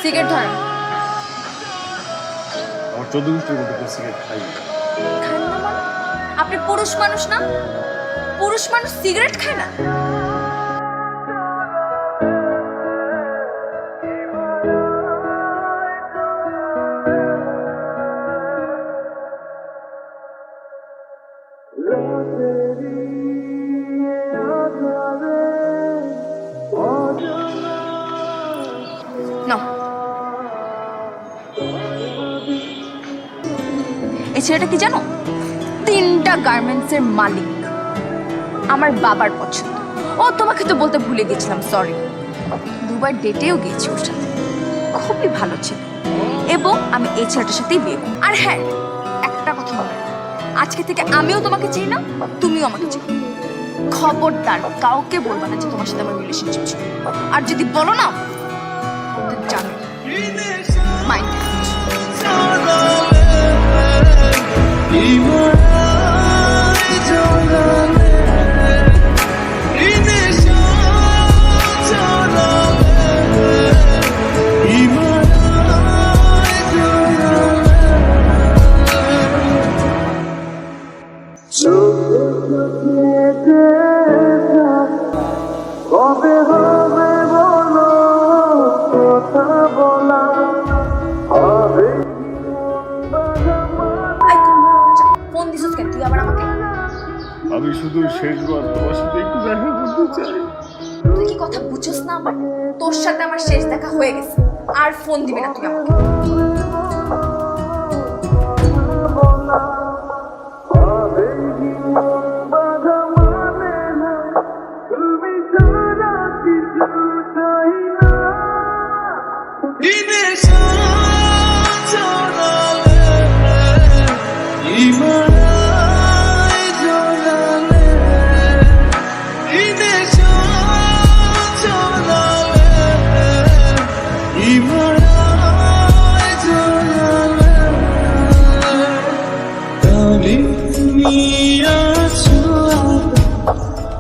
Cigarette ধরেন। আমার 14 বছরের মধ্যে সিগারেট খাই না। খান না মানে? আপনি পুরুষ মানুষ না? পুরুষ মানুষ সিগারেট খায় না? না, এই ছেলেটা কি জানো? 3টা গার্মেন্টসের মালিক, আমার বাবার পছন্দ। ও তোমাকে তো বলতে ভুলে গেছিলাম, সরি। 2বার ডেটেও গিয়েছি ওর সাথে, খুবই ভালো ছেলে, এবং আমি এই ছেলেটার সাথেই বিয়ে করব। আর হ্যাঁ, একটা কথা বলে, আজকে থেকে আমিও তোমাকে চিনি না, তুমিও আমাকে চিনি। খবরদার কাউকে বলবা না যে তোমার সাথে আমার রিলেশনশিপ ছিল, আর যদি বলো না তো জানো মাইন্ড। কবে হবে বলো কথা বলা হবে। ফোন দিছিস কেন তুই আবার আমাকে? আমি শুধু শেষবার তোমার সাথে একটু দেখা করতে চাই। তুই কি কথা বুঝছস না? আবার তোর সাথে আমার শেষ দেখা হয়ে গেছে, আর ফোন দিবি না তুই আমাকে।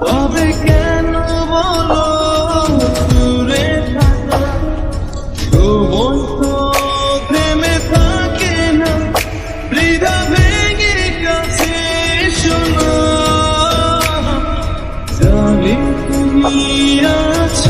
তবে কেন বলো দূরে থাকা সময় তো থেমে থাকে না, হৃদয় ভেঙে কাছে শোনো জানি তুমি আছো।